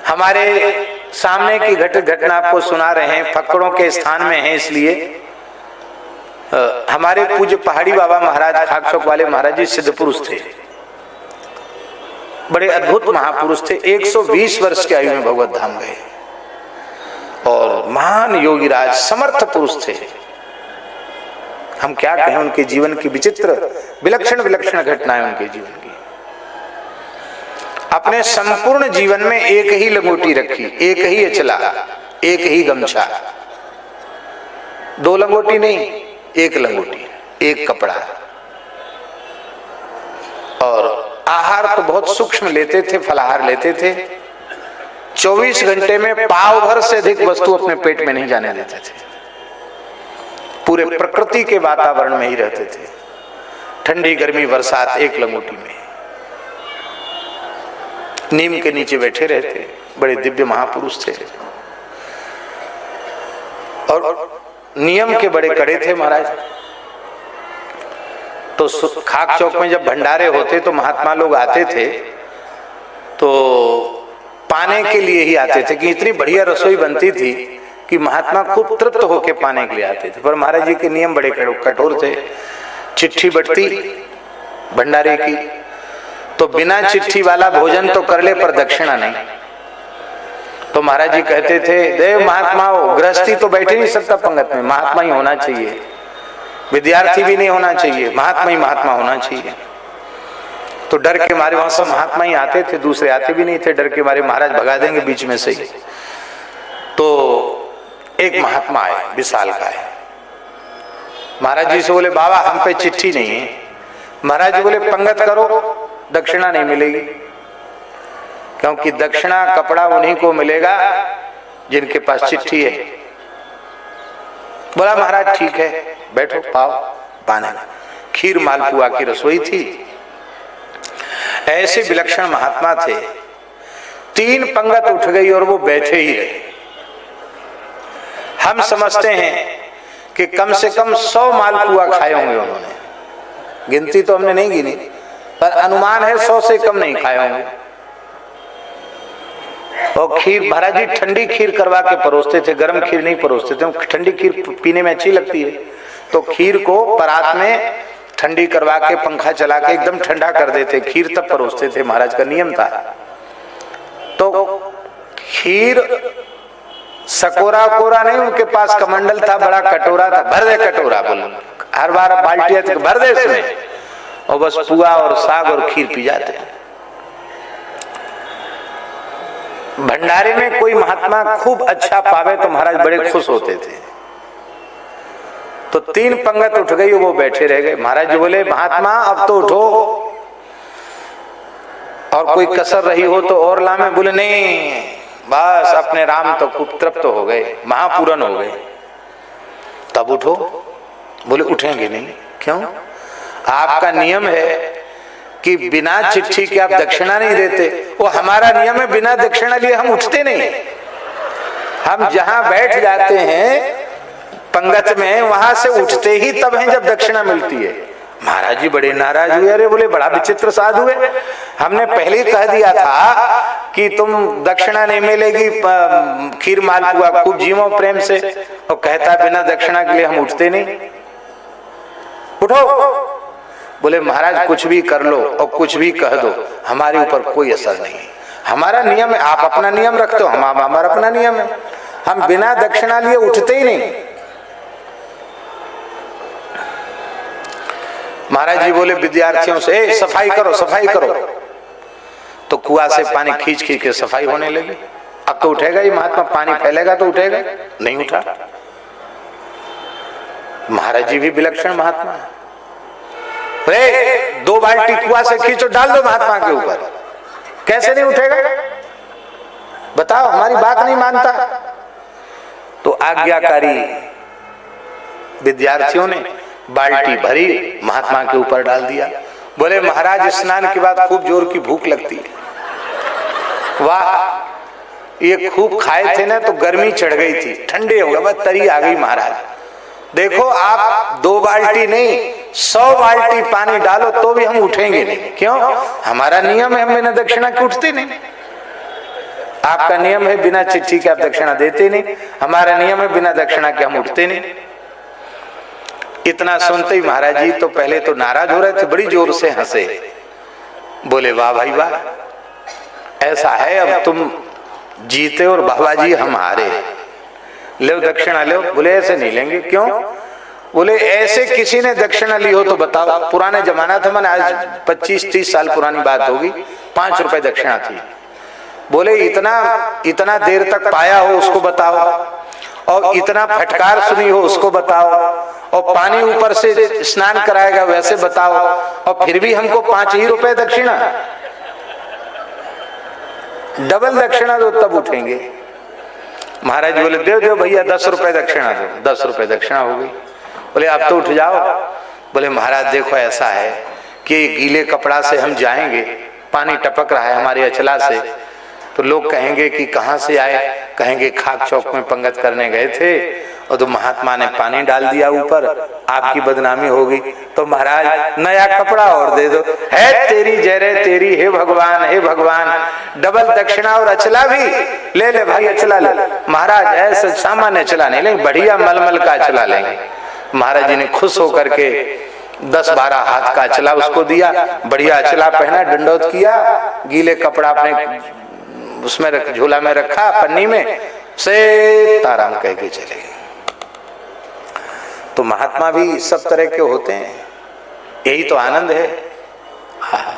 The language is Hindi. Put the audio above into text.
हमारे सामने की घटना आपको सुना रहे हैं, फक्कड़ों के स्थान में है, इसलिए हमारे पूज्य पहाड़ी बाबा महाराज खाकचौक वाले महाराज जी सिद्ध पुरुष थे, बड़े अद्भुत महापुरुष थे। 120 वर्ष की आयु में भगवत धाम गए और महान योगीराज समर्थ पुरुष थे। हम क्या कहें उनके जीवन की विचित्र विलक्षण विलक्षण घटनाएं उनके जीवन की। अपने संपूर्ण जीवन में एक ही लंगोटी रखी, एक ही अचला, एक ही गमछा, 2 लंगोटी नहीं, 1 लंगोटी, 1 कपड़ा। और आहार तो बहुत सूक्ष्म लेते थे, फलाहार लेते थे। 24 घंटे में पाव भर से अधिक वस्तु अपने पेट में नहीं जाने देते थे। पूरे प्रकृति के वातावरण में ही रहते थे, ठंडी गर्मी बरसात, 1 लंगोटी में नीम के नीचे बैठे रहते। बड़े दिव्य महापुरुष थे और नियम के बड़े कड़े थे महाराज। तो खाकचौक में जब भंडारे होते तो महात्मा लोग आते थे तो पाने के लिए ही आते थे कि इतनी बढ़िया रसोई बनती थी कि महात्मा खूब तृप्त होकर पाने के लिए आते थे। पर महाराज जी के नियम बड़े कठोर थे। चिट्ठी बटती भंडारे की तो बिना चिट्ठी वाला भोजन तो कर ले पर दक्षिणा नहीं। तो महाराज जी कहते थे, देव महात्माओं, गृहस्थी तो बैठे नहीं सकता पंगत में, महात्मा ही होना चाहिए, विद्यार्थी भी नहीं होना चाहिए, महात्मा ही महात्मा होना चाहिए। तो डर के मारे वहां सब महात्मा ही आते थे, दूसरे आते भी नहीं थे, डर के मारे महाराज भगा देंगे बीच में से ही। तो एक महात्मा आए, विशाल का है। महाराज जी से बोले, बाबा हम पे चिट्ठी नहीं है। महाराज जी बोले, पंगत करो, दक्षिणा नहीं मिलेगी, क्योंकि दक्षिणा कपड़ा उन्हीं को मिलेगा जिनके पास चिट्ठी है। बोला महाराज ठीक है, बैठो, पाओ पाना। खीर मालपुआ की रसोई थी। ऐसे विलक्षण महात्मा थे। 3 पंगत उठ गई और वो बैठे ही रहे। हम समझते हैं कि कम से कम 100 मालपुआ खाए होंगे उन्होंने, गिनती तो हमने नहीं गिनी, पर अनुमान है 100 से कम नहीं खाए होंगे। और खीर महाराज जी ठंडी खीर करवा के परोसते थे, गर्म खीर नहीं परोसते थे। ठंडी खीर पीने में अच्छी लगती है, तो खीर को परात में ठंडी करवा के पंखा चला के एकदम ठंडा कर देते, खीर तब परोसते थे। महाराज का नियम था। तो खीर सकोरा कोरा नहीं, उनके पास कमंडल था, बड़ा कटोरा था, भर दे कटोरा, बोलो हर बार बाल्टी भर दे इसमें, और बस पुआ और साग और खीर पी जाते। भंडारे में कोई महात्मा खूब अच्छा पावे तो महाराज बड़े खुश होते थे। तो 3 पंगत उठ गई, वो बैठे रह गए। महाराज जी बोले, महात्मा अब तो उठो, और कोई कसर रही हो तो और लामे। बोले नहीं, बस अपने राम तो खूब तृप्त हो गए, महापूरन हो गए, तब उठो। बोले उठेंगे नहीं। क्यों? आपका नियम है कि बिना चिट्ठी के आप दक्षिणा नहीं देते। वो हमारा नियम है, बिना दक्षिणा लिए हम उठते नहीं। हम जहां बैठ जाते हैं पंगत में, वहां से उठते ही तब हैं जब दक्षिणा मिलती है। महाराज जी बड़े नाराज हुए। अरे बोले बड़ा विचित्र साधु है, हमने पहले ही कह दिया था कि तुम दक्षिणा नहीं मिलेगी, खीर मालपुआ खूब जीवो प्रेम से, और कहता बिना दक्षिणा के लिए हम उठते नहीं। उठो। बोले महाराज कुछ भी कर लो और कुछ भी कह दो, हमारे ऊपर कोई असर नहीं है, हमारा नियम है। आप अपना नियम रखते हो, हम हमारा अपना नियम है, हम बिना दक्षिणा लिए उठते ही नहीं। महाराज जी बोले विद्यार्थियों से, सफाई करो सफाई करो। तो कुआं से पानी खींच खींच के सफाई होने लगी। अब तो उठेगा ही महात्मा, पानी फैलेगा तो उठेगा, नहीं उठा। महाराज जी भी विलक्षण महात्मा है। 2 बाल्टी कुआं से खींचो, डाल दो महात्मा के ऊपर, कैसे नहीं उठेगा? बताओ, हमारी बात नहीं मानता। तो आज्ञाकारी विद्यार्थियों ने बाल्टी भरी, महात्मा के ऊपर डाल दिया। बोले महाराज स्नान के बाद खूब जोर की भूख लगती है। वाह, ये खूब खाए थे ना तो गर्मी चढ़ गई थी, ठंडे हो गए, तरी आ गई। महाराज देखो, आप 2 बाल्टी नहीं 100 बाल्टी पानी डालो तो भी हम उठेंगे नहीं। क्यों? हमारा नियम है, हम बिना दक्षिणा के उठते नहीं। आपका नियम है बिना चिट्ठी के आप दक्षिणा देते नहीं, हमारा नियम है बिना दक्षिणा के हम उठते नहीं। इतना सुनते ही महाराज जी तो पहले तो नाराज हो रहे थे, बड़ी जोर से हंसे, बोले वाह भाई वाह, ऐसा है अब तुम जीते और बाबा जी हम हारे, लो दक्षिणा लो। बोले ऐसे नहीं लेंगे। क्यों? बोले ऐसे किसी ने दक्षिणा ली हो तो बताओ। पुराने जमाना था, मैंने आज 25-30 साल पुरानी बात होगी, 5 रुपए दक्षिणा थी। बोले इतना देर तक पाया हो उसको बताओ, और इतना फटकार सुनी हो उसको बताओ, और पानी ऊपर से स्नान कराएगा वैसे बताओ, और फिर भी हमको 5 ही रुपए दक्षिणा। डबल दक्षिणा दो तब उठेंगे। महाराज बोले दो भैया 10 रुपए दक्षिणा दो। 10 रुपए दक्षिणा हो गई। बोले अब तो उठ जाओ। बोले महाराज देखो ऐसा है कि गीले कपड़ा से हम जाएंगे, पानी टपक रहा है हमारे अचला से, तो लोग कहेंगे कि कहां से आए, कहेंगे खाक चौक में पंगत करने गए थे और तो महात्मा ने पानी डाल दिया ऊपर, आपकी बदनामी होगी। तो महाराज नया कपड़ा और दे दो। है तेरी जय रे तेरी, हे भगवान हे भगवान, डबल दक्षिणा और अचला भी ले ले भाई, अचला ले। महाराज ऐसे सामान्य अचला नहीं लेंगे, बढ़िया मलमल का अचला लेंगे। महाराज जी ने खुश होकर के 10-12 हाथ का अचला उसको दिया, बढ़िया अचला पहना, दंडोत किया, गीले कपड़ा अपने उसमें झोला में रखा, पन्नी में से ताराम कह के चले गए। तो महात्मा भी सब तरह के होते हैं, यही तो आनंद है। हाँ।